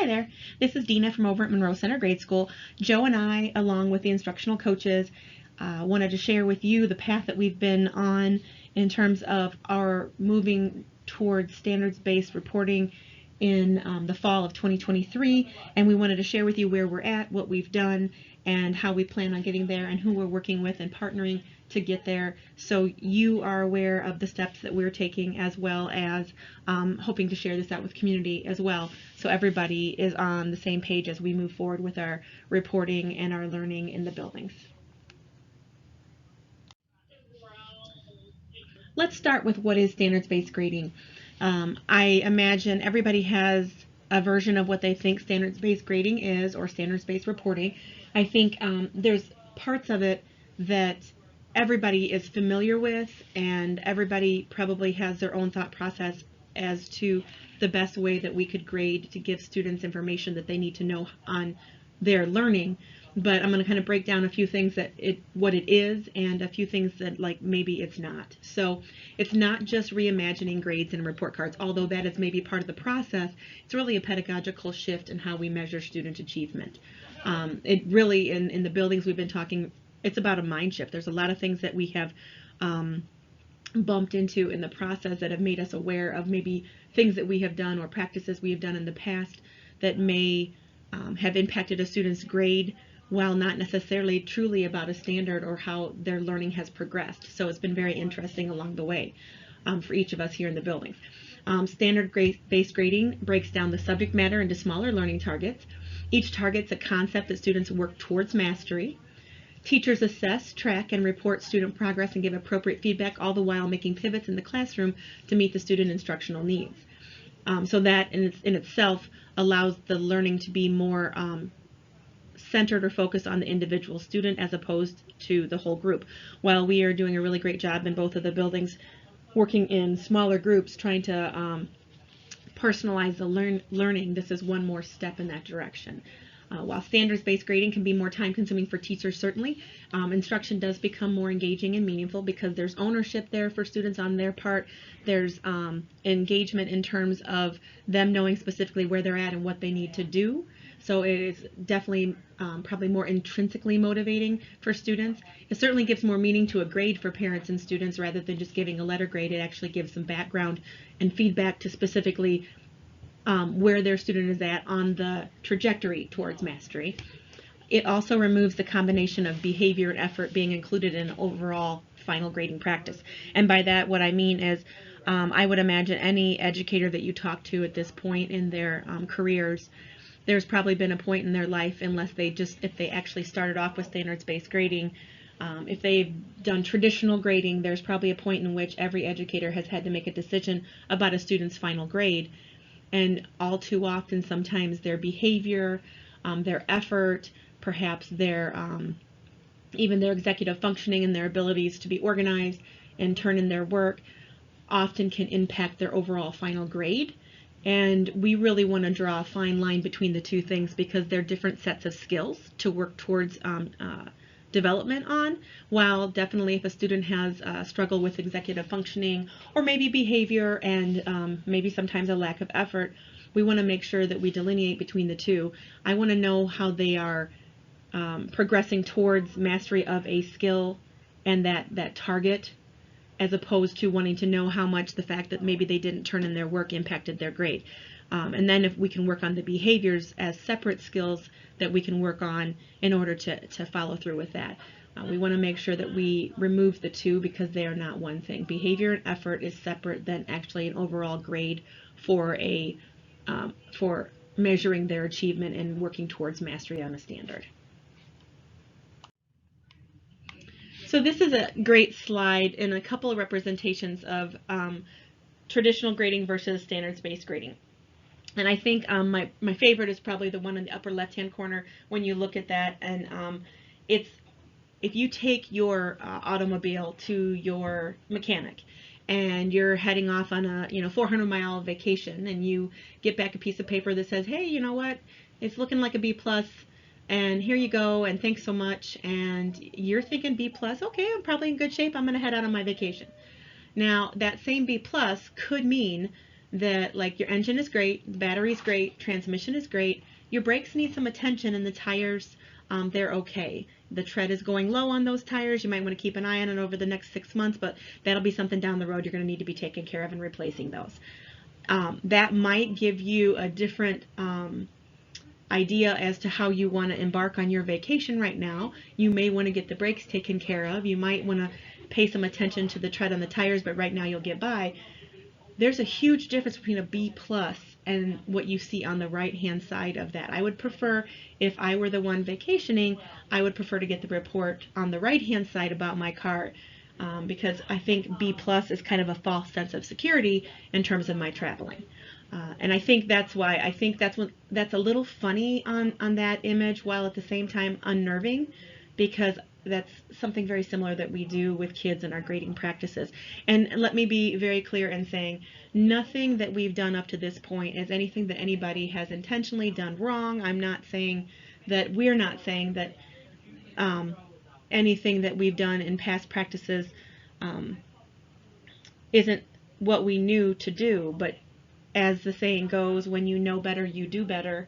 Hi there, this is Dina from over at Monroe Center Grade School. Joe and I, along with the instructional coaches, wanted to share with you the path that we've been on in terms of our moving towards standards-based reporting in the fall of 2023, and we wanted to share with you where we're at, what we've done, and how we plan on getting there, and who we're working with and partnering to get there, so you are aware of the steps that we're taking, as well as hoping to share this out with community as well, so everybody is on the same page as we move forward with our reporting and our learning in the buildings. Let's start with what is standards-based grading. I imagine everybody has a version of what they think standards-based grading is, or standards-based reporting. I think there's parts of it that everybody is familiar with, and everybody probably has their own thought process as to the best way that we could grade to give students information that they need to know on their learning. But I'm going to kind of break down a few things that what it is, and a few things that maybe it's not. So it's not just reimagining grades and report cards, although that is maybe part of the process. It's really a pedagogical shift in how we measure student achievement. It really, in the buildings we've been talking, it's about a mind shift. There's a lot of things that we have bumped into in the process that have made us aware of maybe things that we have done or practices we have done in the past that may have impacted a student's grade, while not necessarily truly about a standard or how their learning has progressed. So it's been very interesting along the way for each of us here in the buildings. Standard-based grading breaks down the subject matter into smaller learning targets. Each target's a concept that students work towards mastery. Teachers assess, track, and report student progress and give appropriate feedback, all the while making pivots in the classroom to meet the student instructional needs. So that in itself allows the learning to be more centered or focused on the individual student as opposed to the whole group. While we are doing a really great job in both of the buildings working in smaller groups trying to personalize the learning, this is one more step in that direction. While standards-based grading can be more time-consuming for teachers, certainly, instruction does become more engaging and meaningful because there's ownership there for students on their part. There's engagement in terms of them knowing specifically where they're at and what they need to do. So it is definitely probably more intrinsically motivating for students. It certainly gives more meaning to a grade for parents and students rather than just giving a letter grade. It actually gives some background and feedback to specifically where their student is at on the trajectory towards mastery. It also removes the combination of behavior and effort being included in overall final grading practice. And by that, what I mean is I would imagine any educator that you talk to at this point in their careers, there's probably been a point in their life, if they actually started off with standards-based grading, if they've done traditional grading, there's probably a point in which every educator has had to make a decision about a student's final grade. And all too often, sometimes their behavior, their effort, perhaps even their executive functioning and their abilities to be organized and turn in their work often can impact their overall final grade. And we really want to draw a fine line between the two things because they're different sets of skills to work towards development on. While definitely if a student has a struggle with executive functioning or maybe behavior and maybe sometimes a lack of effort, we want to make sure that we delineate between the two. I want to know how they are progressing towards mastery of a skill and that target, as opposed to wanting to know how much the fact that maybe they didn't turn in their work impacted their grade. And then if we can work on the behaviors as separate skills that we can work on in order to follow through with that. We want to make sure that we remove the two because they are not one thing. Behavior and effort is separate than actually an overall grade for measuring their achievement and working towards mastery on a standard. So this is a great slide and a couple of representations of traditional grading versus standards-based grading. And I think my favorite is probably the one in the upper left-hand corner when you look at that. And it's if you take your automobile to your mechanic and you're heading off on a 400-mile vacation, and you get back a piece of paper that says, hey, you know what, it's looking like a B+, and here you go, and thanks so much, and you're thinking B+, okay, I'm probably in good shape, I'm going to head out on my vacation. Now, that same B+ could mean that like your engine is great, the battery's great, transmission is great, your brakes need some attention, and the tires, they're okay. The tread is going low on those tires. You might want to keep an eye on it over the next 6 months, but that'll be something down the road you're going to need to be taking care of and replacing those. That might give you a different idea as to how you want to embark on your vacation right now. You may want to get the brakes taken care of. You might want to pay some attention to the tread on the tires, but right now you'll get by. There's a huge difference between a B plus and what you see on the right hand side of that. I would prefer, if I were the one vacationing, I would prefer to get the report on the right hand side about my car, because I think B plus is kind of a false sense of security in terms of my traveling. And I think that's why I think that's a little funny on that image, while at the same time unnerving, because that's something very similar that we do with kids in our grading practices. And let me be very clear in saying nothing that we've done up to this point is anything that anybody has intentionally done wrong. I'm not saying that, we're not saying that anything that we've done in past practices isn't what we knew to do, but as the saying goes, when you know better, you do better.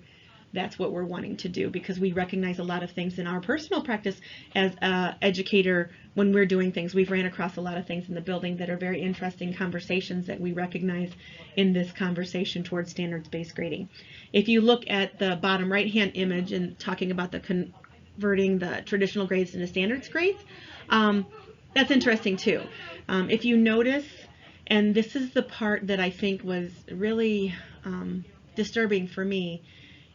That's what we're wanting to do, because we recognize a lot of things in our personal practice as an educator. When we're doing things, we've ran across a lot of things in the building that are very interesting conversations that we recognize in this conversation towards standards-based grading. If you look at the bottom right-hand image and talking about the converting the traditional grades into standards grades, that's interesting too. If you notice, and this is the part that I think was really disturbing for me,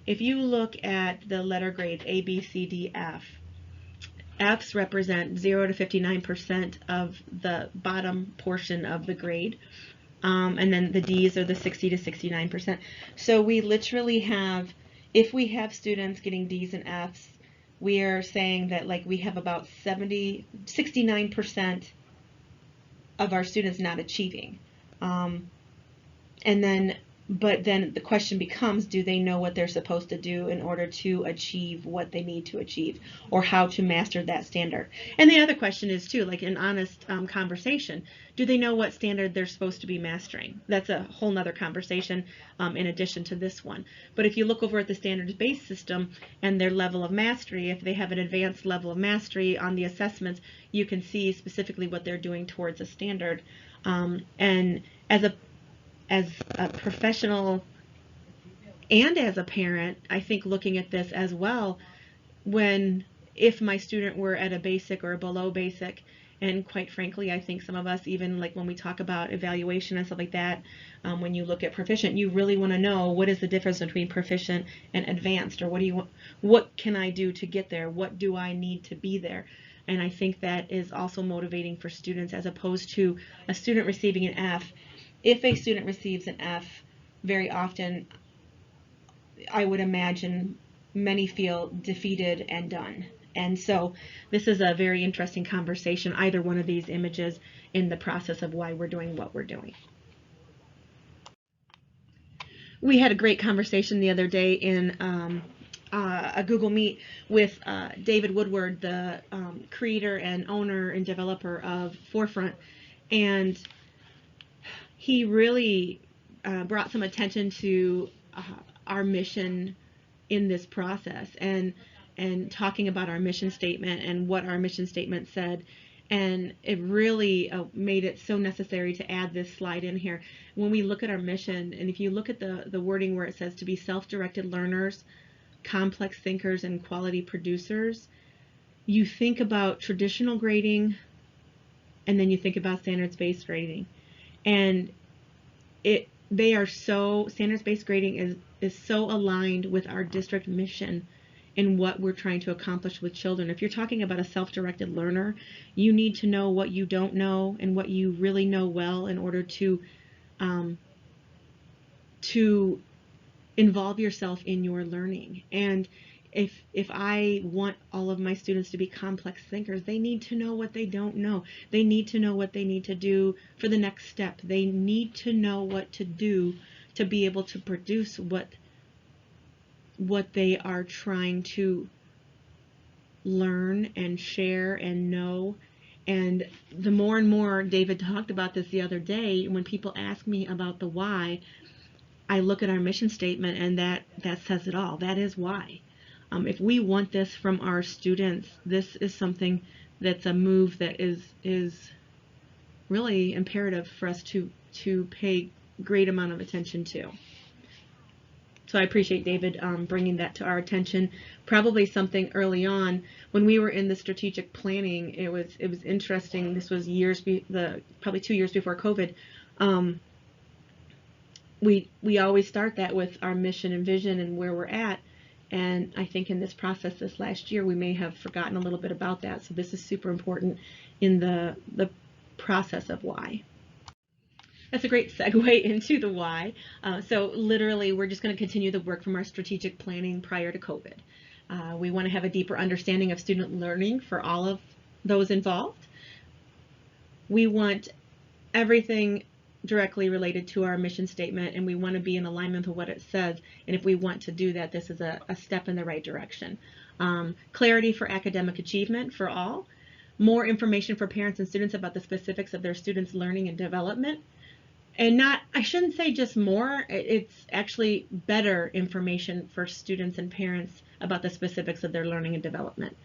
if you look at the letter grades A, B, C, D, F, Fs represent 0 to 59% of the bottom portion of the grade, and then the Ds are the 60 to 69%. So we literally have, if we have students getting Ds and Fs, we are saying that like we have about 69% of our students not achieving. But then the question becomes, do they know what they're supposed to do in order to achieve what they need to achieve, or how to master that standard? And the other question is too, like an honest conversation, do they know what standard they're supposed to be mastering? That's a whole nother conversation in addition to this one. But if you look over at the standards-based system and their level of mastery, if they have an advanced level of mastery on the assessments, you can see specifically what they're doing towards a standard. And as a professional and as a parent, I think looking at this as well, if my student were at a basic or a below basic, and quite frankly, I think some of us, even like when we talk about evaluation and stuff like that, when you look at proficient, you really want to know what is the difference between proficient and advanced, or what can I do to get there? What do I need to be there? And I think that is also motivating for students, as opposed to a student receiving an F. If a student receives an F, very often, I would imagine many feel defeated and done. And so this is a very interesting conversation, either one of these images, in the process of why we're doing what we're doing. We had a great conversation the other day in a Google Meet with David Woodward, the creator and owner and developer of Forefront, and he really brought some attention to our mission in this process, and talking about our mission statement and what our mission statement said. And it really made it so necessary to add this slide in here. When we look at our mission, and if you look at the wording where it says to be self-directed learners, complex thinkers, and quality producers, you think about traditional grading, and then you think about standards-based grading. And standards-based grading is so aligned with our district mission in what we're trying to accomplish with children. If you're talking about a self-directed learner, you need to know what you don't know and what you really know well in order to involve yourself in your learning. And if I want all of my students to be complex thinkers, they need to know what they don't know. They need to know what they need to do for the next step. They need to know what to do to be able to produce what they are trying to learn and share and know. And the more and more, David talked about this the other day, when people ask me about the why, I look at our mission statement, and that says it all. That is why. If we want this from our students, this is something that's a move that is really imperative for us to pay great amount of attention to. So I appreciate David bringing that to our attention. Probably something early on when we were in the strategic planning. It was interesting. This was probably 2 years before COVID. We always start that with our mission and vision and where we're at. And I think in this process this last year, we may have forgotten a little bit about that. So this is super important in the process of why. That's a great segue into the why. So literally, we're just going to continue the work from our strategic planning prior to COVID. We want to have a deeper understanding of student learning for all of those involved. We want everything directly related to our mission statement, and we want to be in alignment with what it says. And if we want to do that, this is a step in the right direction. Clarity for academic achievement for all. More information for parents and students about the specifics of their students' learning and development. And I shouldn't say just more, it's actually better information for students and parents about the specifics of their learning and development.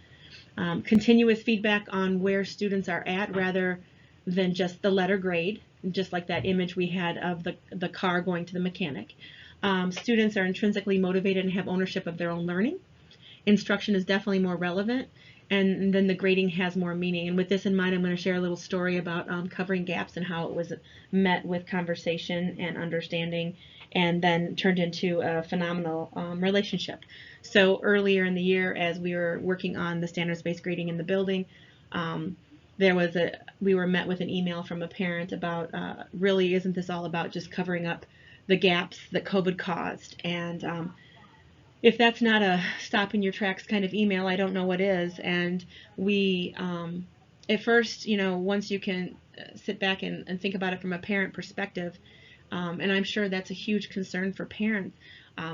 Continuous feedback on where students are at rather than just the letter grade, just like that image we had of the car going to the mechanic. Students are intrinsically motivated and have ownership of their own learning. Instruction is definitely more relevant, and then the grading has more meaning. And with this in mind, I'm going to share a little story about covering gaps and how it was met with conversation and understanding, and then turned into a phenomenal relationship. So earlier in the year, as we were working on the standards-based grading in the building, we were met with an email from a parent about really, isn't this all about just covering up the gaps that COVID caused? And if that's not a stop in your tracks kind of email, I don't know what is. And we, at first, once you can sit back and think about it from a parent perspective, and I'm sure that's a huge concern for parents.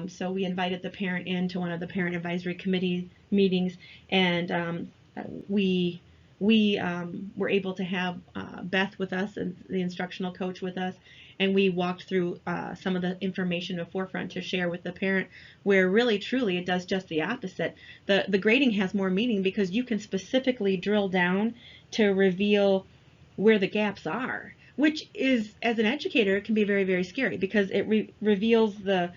So we invited the parent into one of the parent advisory committee meetings, and we were able to have Beth with us, and the instructional coach with us, and we walked through some of the information in the forefront to share with the parent, where really truly it does just the opposite. The grading has more meaning because you can specifically drill down to reveal where the gaps are, which is, as an educator, it can be very, very scary because it reveals the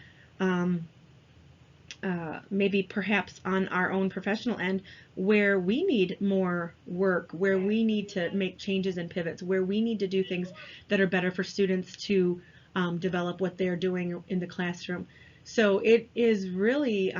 maybe perhaps on our own professional end where we need more work, where we need to make changes and pivots, where we need to do things that are better for students to develop what they're doing in the classroom. So it is really,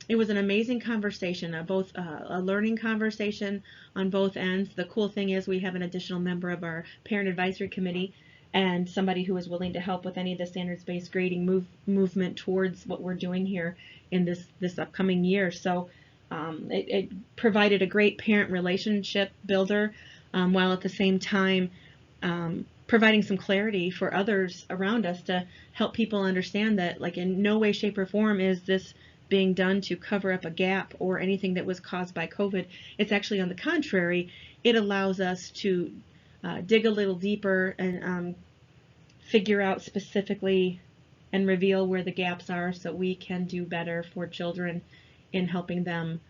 it was an amazing conversation, a learning conversation on both ends. The cool thing is we have an additional member of our parent advisory committee and somebody who is willing to help with any of the standards-based grading movement towards what we're doing here in this upcoming year. So it provided a great parent relationship builder, while at the same time providing some clarity for others around us to help people understand that, like, in no way, shape, or form is this being done to cover up a gap or anything that was caused by COVID. It's actually on the contrary. It allows us to dig a little deeper and figure out specifically and reveal where the gaps are so we can do better for children in helping them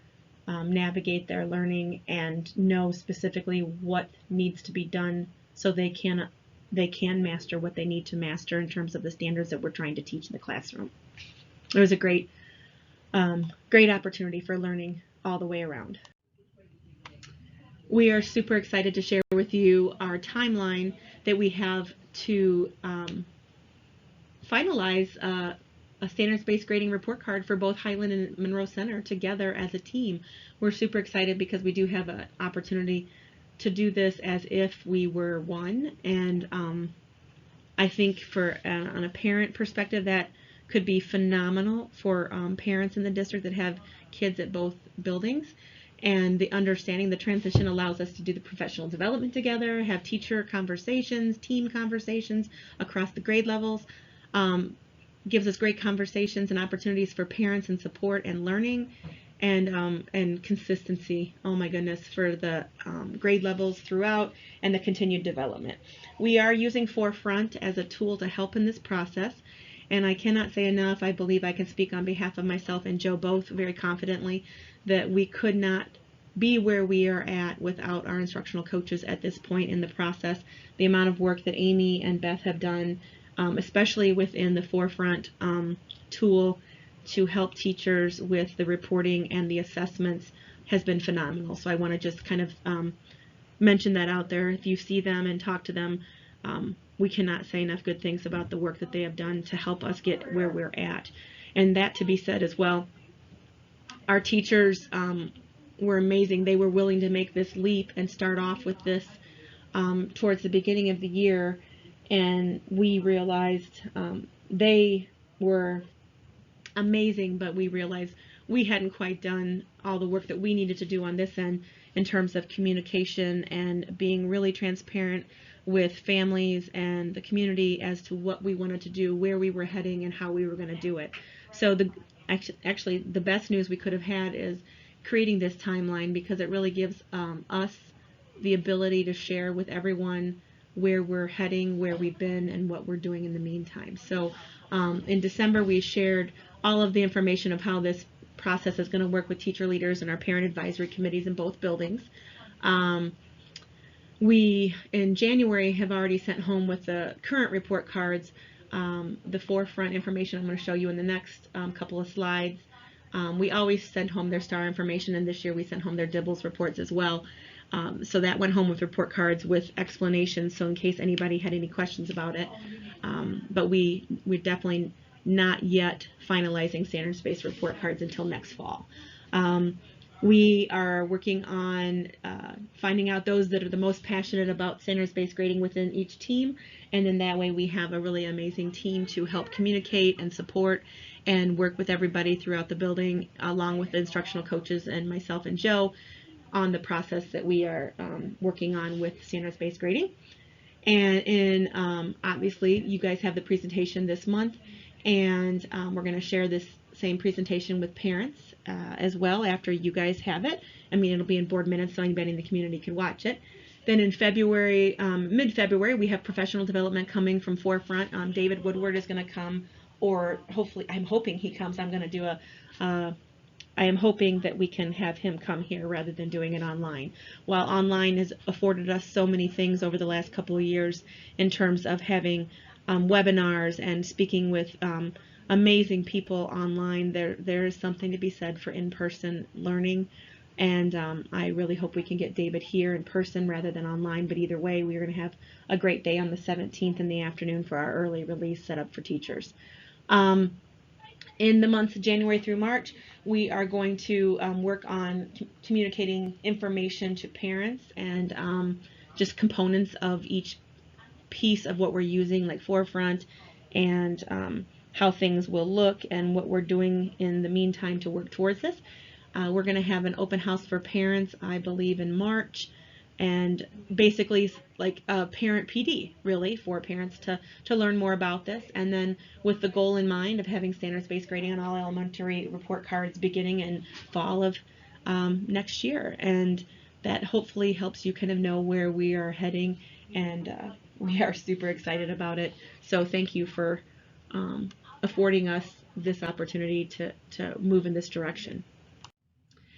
navigate their learning and know specifically what needs to be done so they can master what they need to master in terms of the standards that we're trying to teach in the classroom. It was a great opportunity for learning all the way around. We are super excited to share with you our timeline that we have to finalize a standards-based grading report card for both Highland and Monroe Center together as a team. We're super excited because we do have an opportunity to do this as if we were one, and I think on a parent perspective, that could be phenomenal for parents in the district that have kids at both buildings. And the understanding, the transition allows us to do the professional development together, have teacher conversations, team conversations across the grade levels, gives us great conversations and opportunities for parents and support and learning. and consistency, oh my goodness, for the grade levels throughout and the continued development. We are using Forefront as a tool to help in this process, and I cannot say enough, I believe I can speak on behalf of myself and Joe both very confidently, that we could not be where we are at without our instructional coaches at this point in the process. The amount of work that Amy and Beth have done, especially within the Forefront tool, to help teachers with the reporting and the assessments has been phenomenal. So I want to just kind of mention that out there. If you see them and talk to them, we cannot say enough good things about the work that they have done to help us get where we're at. And that to be said as well, our teachers were amazing. They were willing to make this leap and start off with this towards the beginning of the year, and we realized they were amazing, but we realized we hadn't quite done all the work that we needed to do on this end in terms of communication and being really transparent with families and the community as to what we wanted to do, where we were heading, and how we were going to do it. So actually the best news we could have had is creating this timeline, because it really gives us the ability to share with everyone where we're heading, where we've been, and what we're doing in the meantime. So in December, we shared all of the information of how this process is going to work with teacher leaders and our parent advisory committees in both buildings. We, in January, have already sent home with the current report cards the Forefront information I'm going to show you in the next couple of slides. We always send home their STAR information, and this year we sent home their DIBELS reports as well. So that went home with report cards with explanations, so in case anybody had any questions about it. But we're definitely not yet finalizing standards-based report cards until next fall. We are working on finding out those that are the most passionate about standards-based grading within each team, and then that way we have a really amazing team to help communicate and support and work with everybody throughout the building, along with the instructional coaches and myself and Joe, on the process that we are working on with standards-based grading. And obviously you guys have the presentation this month, and we're going to share this same presentation with parents as well after you guys have it. I mean, it'll be in board minutes so anybody in the community can watch it. Then in February, mid-February, we have professional development coming from Forefront. David Woodward is going to come, or hopefully, I'm hoping he comes. I'm going to do I am hoping that we can have him come here rather than doing it online. While online has afforded us so many things over the last couple of years in terms of having webinars and speaking with amazing people online, there is something to be said for in-person learning. And I really hope we can get David here in person rather than online. But either way, we're going to have a great day on the 17th in the afternoon for our early release set up for teachers. In the months of January through March, we are going to work on communicating information to parents and just components of each piece of what we're using, like Forefront, and how things will look and what we're doing in the meantime to work towards this. We're going to have an open house for parents, I believe, in March, and basically like a parent PD, really, for parents to learn more about this, and then with the goal in mind of having standards-based grading on all elementary report cards beginning in fall of next year. And that hopefully helps you kind of know where we are heading, and we are super excited about it. So thank you for affording us this opportunity to move in this direction.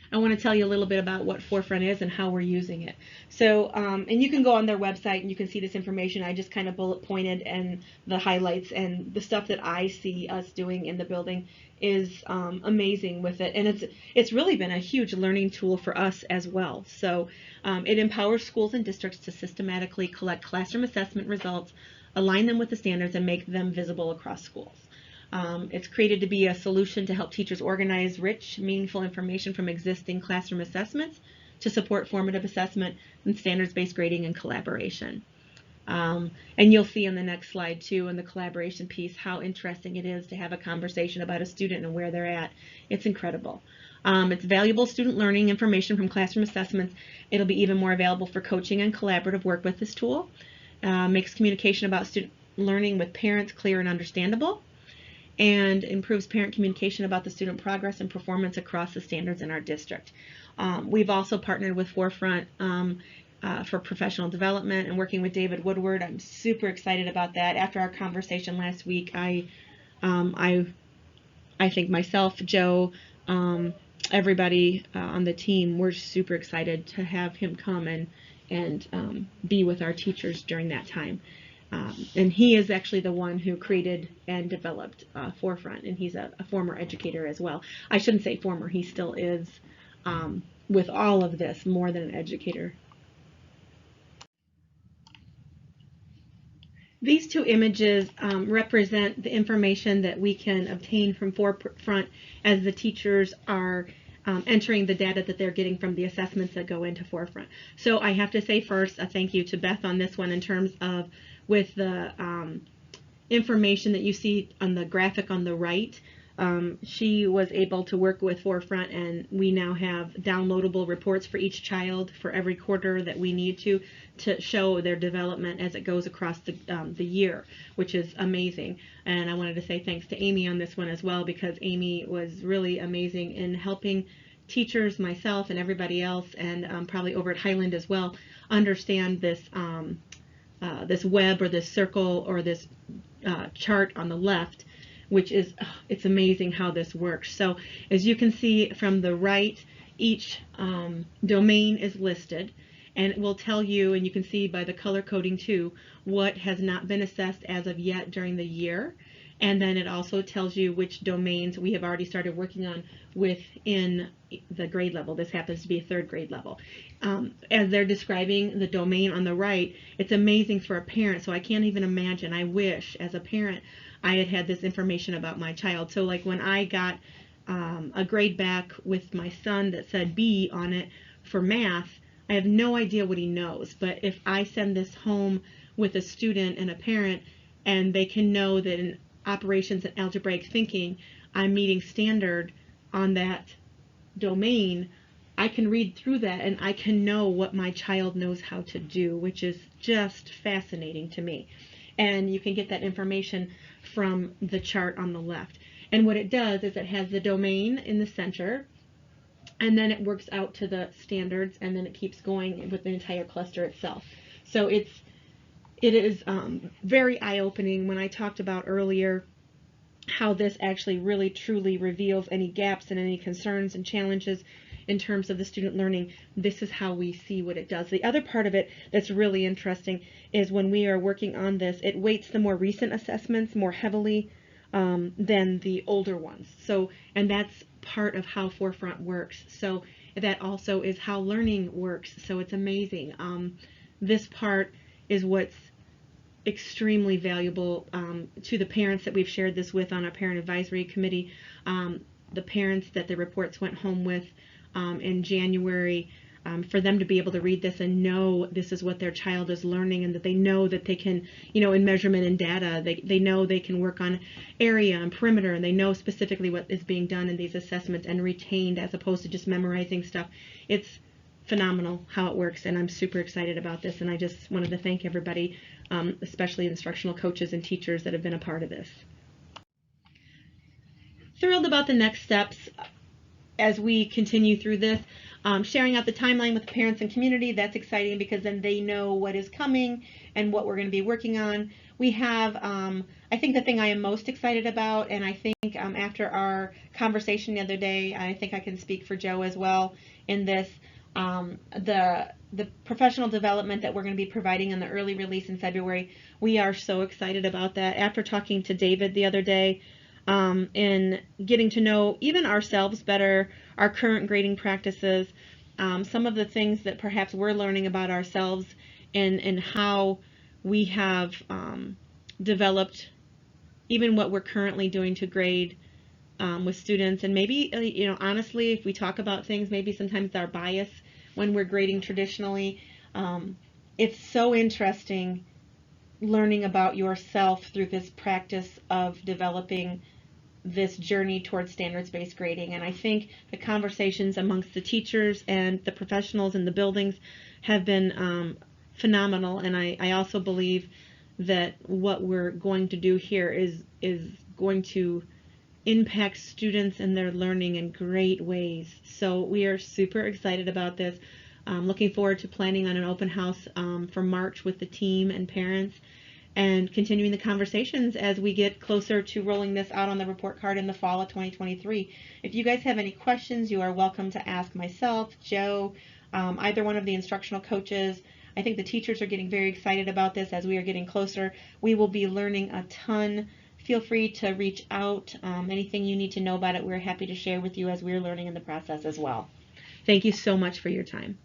I want to tell you a little bit about what Forefront is and how we're using it. So, and you can go on their website and you can see this information. I just kind of bullet pointed and the highlights, and the stuff that I see us doing in the building is amazing with it. And it's really been a huge learning tool for us as well. So it empowers schools and districts to systematically collect classroom assessment results, align them with the standards, and make them visible across schools. It's created to be a solution to help teachers organize rich, meaningful information from existing classroom assessments to support formative assessment and standards-based grading and collaboration. And you'll see on the next slide too, in the collaboration piece, how interesting it is to have a conversation about a student and where they're at. It's incredible. It's valuable student learning information from classroom assessments. It'll be even more available for coaching and collaborative work with this tool. Makes communication about student learning with parents clear and understandable. and improves parent communication about the student progress and performance across the standards in our district. We've also partnered with Forefront for professional development and working with David Woodward. I'm super excited about that. After our conversation last week, I think myself, Joe, everybody on the team, we're super excited to have him come and be with our teachers during that time. And he is actually the one who created and developed Forefront, and he's a former educator as well. I shouldn't say former, he still is with all of this, more than an educator. These two images represent the information that we can obtain from Forefront as the teachers are entering the data that they're getting from the assessments that go into Forefront. So I have to say first a thank you to Beth on this one in terms of with the information that you see on the graphic on the right. She was able to work with Forefront, and we now have downloadable reports for each child for every quarter that we need to show their development as it goes across the year, which is amazing. And I wanted to say thanks to Amy on this one as well, because Amy was really amazing in helping teachers, myself, and everybody else, and probably over at Highland as well, understand this this web or this circle or this chart on the left, which is, it's amazing how this works. So as you can see from the right, each domain is listed, and it will tell you, and you can see by the color coding too, what has not been assessed as of yet during the year. And then it also tells you which domains we have already started working on within the grade level. This happens to be a third grade level. As they're describing the domain on the right, it's amazing for a parent. So I can't even imagine. I wish as a parent I had had this information about my child. So like when I got a grade back with my son that said B on it for math, I have no idea what he knows. But if I send this home with a student and a parent, and they can know that in operations and algebraic thinking, I'm meeting standard on that domain, I can read through that and I can know what my child knows how to do, which is just fascinating to me. And you can get that information from the chart on the left. And what it does is it has the domain in the center, and then it works out to the standards, and then it keeps going with the entire cluster itself. So it is very eye-opening. When I talked about earlier how this actually really truly reveals any gaps and any concerns and challenges in terms of the student learning, this is how we see what it does. The other part of it that's really interesting is when we are working on this, it weights the more recent assessments more heavily than the older ones. So, and that's part of how Forefront works. So that also is how learning works. So it's amazing. This part is what's extremely valuable to the parents that we've shared this with on our parent advisory committee, the parents that the reports went home with in January, for them to be able to read this and know this is what their child is learning, and that they know that they can, you know, in measurement and data, they know they can work on area and perimeter, and they know specifically what is being done in these assessments and retained as opposed to just memorizing stuff. It's phenomenal how it works, and I'm super excited about this, and I just wanted to thank everybody, especially instructional coaches and teachers that have been a part of this. Thrilled about the next steps as we continue through this. Sharing out the timeline with the parents and community, that's exciting because then they know what is coming and what we're going to be working on. We have, I think the thing I am most excited about, and I think after our conversation the other day, I think I can speak for Joe as well in this, the professional development that we're going to be providing in the early release in February. We are so excited about that. After talking to David the other day, in getting to know even ourselves better, our current grading practices, some of the things that perhaps we're learning about ourselves, and how we have developed even what we're currently doing to grade with students. And maybe, you know, honestly, if we talk about things, maybe sometimes our bias when we're grading traditionally. It's so interesting learning about yourself through this practice of developing this journey towards standards-based grading. And I think the conversations amongst the teachers and the professionals in the buildings have been phenomenal. And I also believe that what we're going to do here is going to impact students and their learning in great ways. So we are super excited about this. Looking forward to planning on an open house for March with the team and parents, and continuing the conversations as we get closer to rolling this out on the report card in the fall of 2023. If you guys have any questions, you are welcome to ask myself, Joe, either one of the instructional coaches. I think the teachers are getting very excited about this as we are getting closer. We will be learning a ton. Feel free to reach out. Anything you need to know about it, we're happy to share with you as we're learning in the process as well. Thank you so much for your time.